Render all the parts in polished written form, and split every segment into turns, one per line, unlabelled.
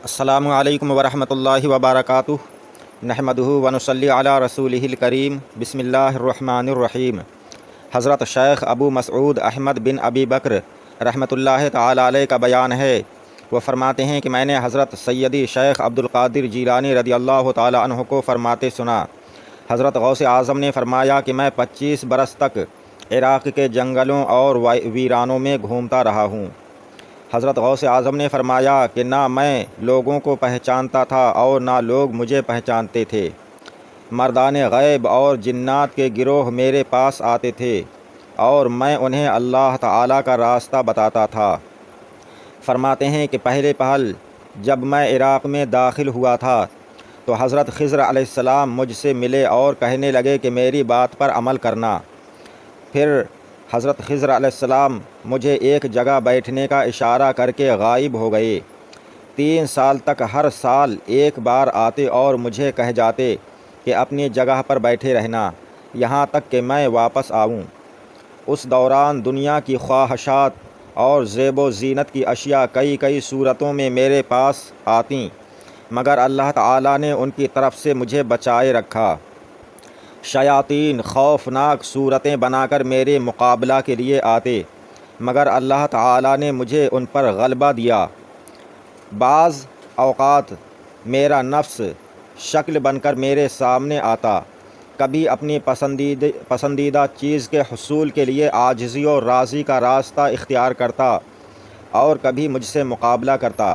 السلام علیکم ورحمۃ اللہ وبرکاتہ۔ نحمدہ ونصلی علی رسولہ الکریم۔ بسم اللہ الرحمن الرحیم۔ حضرت شیخ ابو مسعود احمد بن ابی بکر رحمۃ اللہ تعالی علیہ کا بیان ہے۔ وہ فرماتے ہیں کہ میں نے حضرت سیدی شیخ عبد القادر جیلانی رضی اللہ تعالی عنہ کو فرماتے سنا۔ حضرت غوث اعظم نے فرمایا کہ میں 25 برس تک عراق کے جنگلوں اور ویرانوں میں گھومتا رہا ہوں۔ حضرت غوث اعظم نے فرمایا کہ نہ میں لوگوں کو پہچانتا تھا اور نہ لوگ مجھے پہچانتے تھے۔ مردان غیب اور جنات کے گروہ میرے پاس آتے تھے اور میں انہیں اللہ تعالیٰ کا راستہ بتاتا تھا۔ فرماتے ہیں کہ پہلے پہل جب میں عراق میں داخل ہوا تھا تو حضرت خضر علیہ السلام مجھ سے ملے اور کہنے لگے کہ میری بات پر عمل کرنا۔ پھر حضرت خضر علیہ السلام مجھے ایک جگہ بیٹھنے کا اشارہ کر کے غائب ہو گئے۔ 3 سال تک ہر سال ایک بار آتے اور مجھے کہہ جاتے کہ اپنی جگہ پر بیٹھے رہنا یہاں تک کہ میں واپس آؤں۔ اس دوران دنیا کی خواہشات اور زیب و زینت کی اشیاء کئی صورتوں میں میرے پاس آتیں، مگر اللہ تعالیٰ نے ان کی طرف سے مجھے بچائے رکھا۔ شیاطین خوفناک صورتیں بنا کر میرے مقابلہ کے لیے آتے، مگر اللہ تعالیٰ نے مجھے ان پر غلبہ دیا۔ بعض اوقات میرا نفس شکل بن کر میرے سامنے آتا، کبھی اپنی پسندیدہ چیز کے حصول کے لیے عاجزی اور راضی کا راستہ اختیار کرتا اور کبھی مجھ سے مقابلہ کرتا۔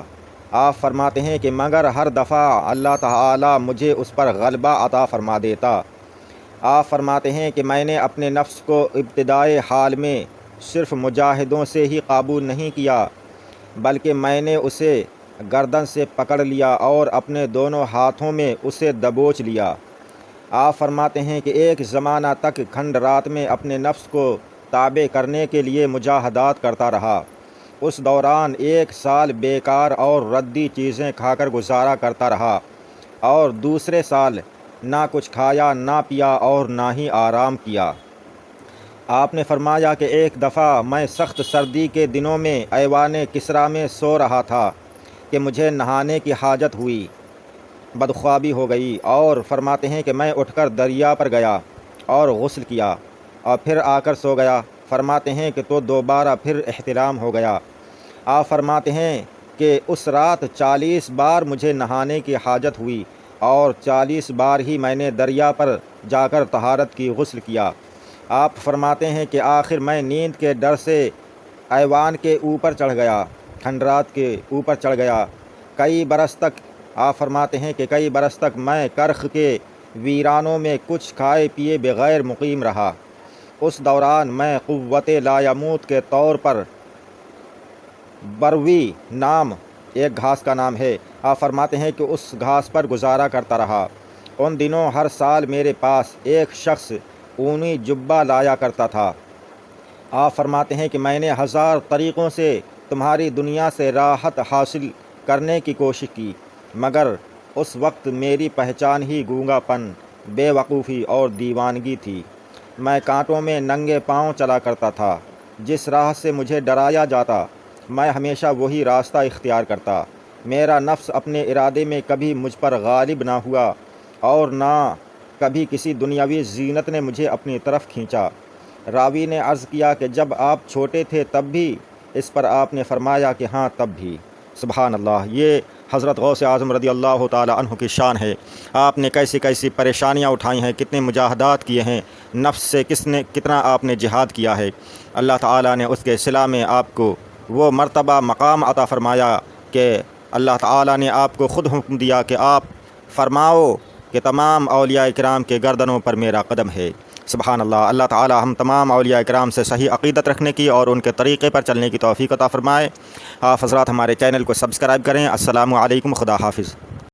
آپ فرماتے ہیں کہ مگر ہر دفعہ اللہ تعالیٰ مجھے اس پر غلبہ عطا فرما دیتا۔ آپ فرماتے ہیں کہ میں نے اپنے نفس کو ابتدائی حال میں صرف مجاہدوں سے ہی قابو نہیں کیا، بلکہ میں نے اسے گردن سے پکڑ لیا اور اپنے دونوں ہاتھوں میں اسے دبوچ لیا۔ آپ فرماتے ہیں کہ ایک زمانہ تک کھنڈ رات میں اپنے نفس کو تابع کرنے کے لیے مجاہدات کرتا رہا۔ اس دوران 1 سال بیکار اور ردی چیزیں کھا کر گزارا کرتا رہا اور دوسرے سال نہ کچھ کھایا، نہ پیا اور نہ ہی آرام کیا۔ آپ نے فرمایا کہ ایک دفعہ میں سخت سردی کے دنوں میں ایوان کسریٰ میں سو رہا تھا کہ مجھے نہانے کی حاجت ہوئی، بدخوابی ہو گئی، اور فرماتے ہیں کہ میں اٹھ کر دریا پر گیا اور غسل کیا اور پھر آ کر سو گیا۔ فرماتے ہیں کہ تو دوبارہ پھر احتلام ہو گیا۔ آپ فرماتے ہیں کہ اس رات 40 بار مجھے نہانے کی حاجت ہوئی اور 40 بار ہی میں نے دریا پر جا کر طہارت کی، غسل کیا۔ آپ فرماتے ہیں کہ آخر میں نیند کے ڈر سے ایوان کے اوپر چڑھ گیا، کھنڈرات کے اوپر چڑھ گیا۔ کئی برس تک آپ فرماتے ہیں کہ کئی برس تک میں کرخ کے ویرانوں میں کچھ کھائے پیے بغیر مقیم رہا۔ اس دوران میں قوت لا یموت کے طور پر بروی نام ایک گھاس کا نام ہے، آپ فرماتے ہیں کہ اس گھاس پر گزارا کرتا رہا۔ ان دنوں ہر سال میرے پاس ایک شخص اونی جبہ لایا کرتا تھا۔ آپ فرماتے ہیں کہ میں نے 1000 طریقوں سے تمہاری دنیا سے راحت حاصل کرنے کی کوشش کی، مگر اس وقت میری پہچان ہی گونگا پن، بے وقوفی اور دیوانگی تھی۔ میں کانٹوں میں ننگے پاؤں چلا کرتا تھا۔ جس راہ سے مجھے ڈرایا جاتا میں ہمیشہ وہی راستہ اختیار کرتا۔ میرا نفس اپنے ارادے میں کبھی مجھ پر غالب نہ ہوا اور نہ کبھی کسی دنیاوی زینت نے مجھے اپنی طرف کھینچا۔ راوی نے عرض کیا کہ جب آپ چھوٹے تھے تب بھی؟ اس پر آپ نے فرمایا کہ ہاں تب بھی۔ سبحان اللہ۔ یہ حضرت غوث اعظم رضی اللہ تعالی عنہ کی شان ہے۔ آپ نے کیسی پریشانیاں اٹھائی ہیں، کتنے مجاہدات کیے ہیں، نفس سے کتنا آپ نے جہاد کیا ہے۔ اللہ تعالیٰ نے اس کے صلہ میں آپ کو وہ مرتبہ مقام عطا فرمایا کہ اللہ تعالیٰ نے آپ کو خود حکم دیا کہ آپ فرماؤ کہ تمام اولیاء کرام کے گردنوں پر میرا قدم ہے۔ سبحان اللہ۔ اللہ تعالیٰ ہم تمام اولیاء کرام سے صحیح عقیدت رکھنے کی اور ان کے طریقے پر چلنے کی توفیق عطا فرمائے۔ آپ حضرات ہمارے چینل کو سبسکرائب کریں۔ السلام علیکم، خدا حافظ۔